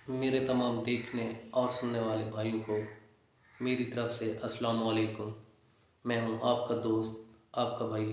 मेरे तमाम देखने और सुनने वाले भाइयों को मेरी तरफ से अस्सलाम वालेकुम। मैं हूं आपका दोस्त, आपका भाई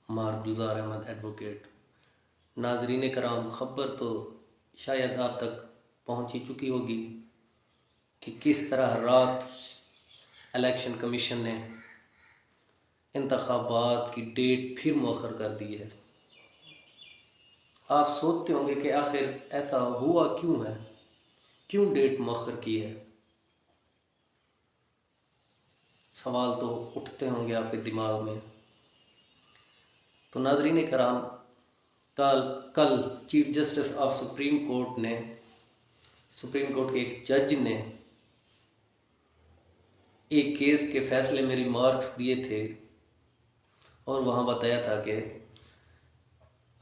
मार गुलजार अहमद एडवोकेट। नाजरीन कराम, ख़बर तो शायद आप तक पहुंच ही चुकी होगी कि किस तरह रात इलेक्शन कमीशन ने इंतखाबात की डेट फिर मौखर कर दी है। आप सोचते होंगे कि आखिर ऐसा हुआ क्यों है, क्यों डेट मौखर की है। सवाल तो उठते होंगे आपके दिमाग में। तो नाज़रीन कराम, कल chief justice of supreme court के एक जज ने एक केस के फैसले में रिमार्क्स दिए थे और वहाँ बताया था कि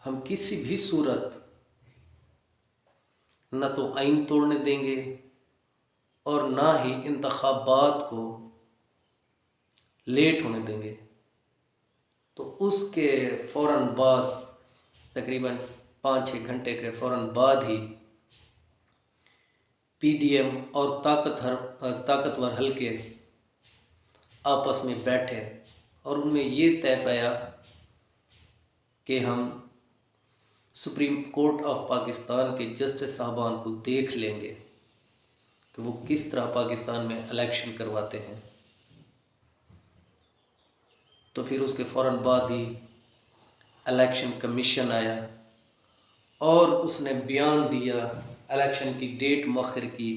हम किसी भी सूरत न तो आइन तोड़ने देंगे और ना ही इंतखाबात को लेट होने देंगे। तो उसके फ़ौरन बाद, तकरीबन 5-6 घंटे के फ़ौरन बाद ही पीडीएम और ताकतवर हलके आपस में बैठे और उनमें ये तय पाया कि हम सुप्रीम कोर्ट ऑफ पाकिस्तान के जस्टिस साहबान को देख लेंगे कि वो किस तरह पाकिस्तान में इलेक्शन करवाते हैं। तो फिर उसके फ़ौरन बाद ही इलेक्शन कमीशन आया और उसने बयान दिया, इलेक्शन की डेट मौखर की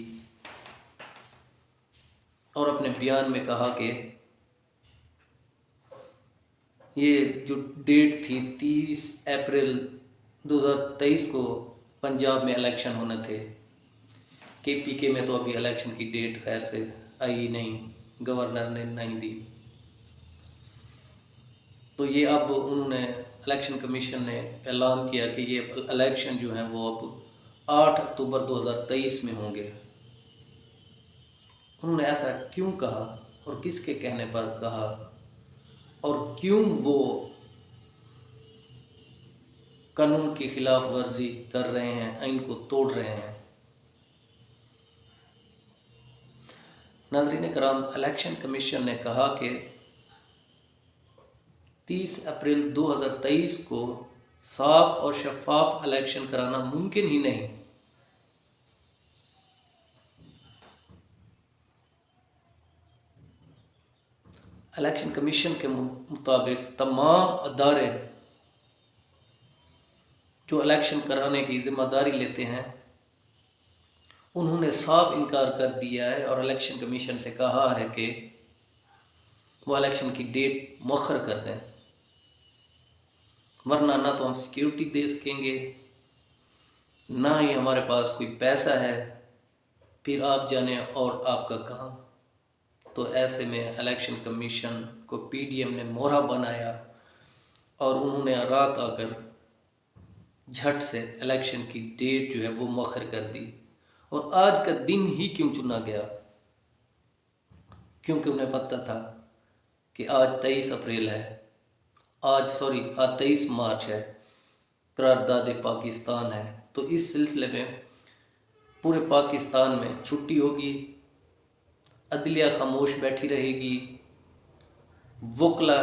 और अपने बयान में कहा कि ये जो डेट थी 30 अप्रैल 2023 को पंजाब में इलेक्शन होने थे। केपीके में तो अभी इलेक्शन की डेट खैर से आई नहीं, गवर्नर ने नहीं दी। तो ये अब उन्होंने इलेक्शन कमीशन ने ऐलान किया कि ये इलेक्शन जो हैं वो अब 8 अक्टूबर 2023 में होंगे। उन्होंने ऐसा क्यों कहा और किसके कहने पर कहा और क्यों वो कानून की खिलाफ वर्जी कर रहे हैं, आइन को तोड़ रहे हैं। नाज़रीन कराम, इलेक्शन कमीशन ने कहा कि 30 अप्रैल 2023 को साफ और शफाफ इलेक्शन कराना मुमकिन ही नहीं। इलेक्शन कमीशन के मुताबिक तमाम अदारे जो इलेक्शन कराने की जिम्मेदारी लेते हैं उन्होंने साफ इनकार कर दिया है और इलेक्शन कमीशन से कहा है कि वो इलेक्शन की डेट मौखर कर दें, वरना ना तो हम सिक्योरिटी दे सकेंगे, ना ही हमारे पास कोई पैसा है, फिर आप जाने और आपका काम। तो ऐसे में इलेक्शन कमीशन को पीडीएम ने मोहरा बनाया और उन्होंने रात आकर झट से इलेक्शन की डेट जो है वो मौखर कर दी। और आज का दिन ही क्यों चुना गया? क्योंकि उन्हें पता था कि आज 23 अप्रैल है, आज 23 मार्च है, करारदाद पाकिस्तान है। तो इस सिलसिले में पूरे पाकिस्तान में छुट्टी होगी, अदलिया खामोश बैठी रहेगी, वकला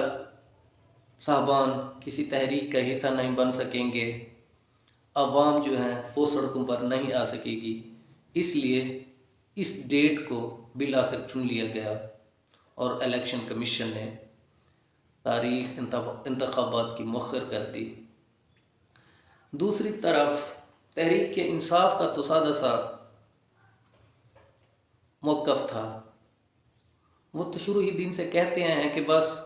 साहबान किसी तहरीक का हिस्सा नहीं बन सकेंगे, अवाम जो है वो सड़कों पर नहीं आ सकेगी। इसलिए इस डेट को बिलाखिर चुन लिया गया और इलेक्शन कमीशन ने तारीख इंतखाबात की मौखर कर दी। दूसरी तरफ तहरीक इंसाफ का तो सादा सा मौक़िफ़ था। वो तो शुरू ही दिन से कहते हैं कि बस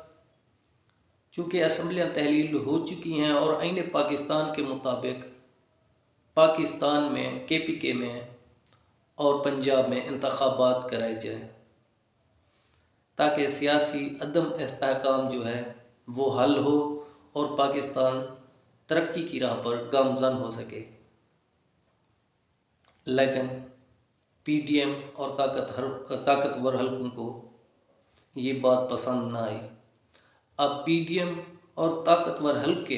चूँकि असम्बलियाँ तहलील हो चुकी हैं और आईन पाकिस्तान के मुताबिक पाकिस्तान में केपीके में और पंजाब में इंतखाबात कराए जाए ताकि सियासी अदम इस्तेहकाम जो है वो हल हो और पाकिस्तान तरक्की की राह पर गामज़न हो सके। लेकिन पीडीएम और ताकतवर हलकों को ये बात पसंद ना आई। अब पीडीएम और ताकतवर हलके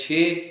6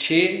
6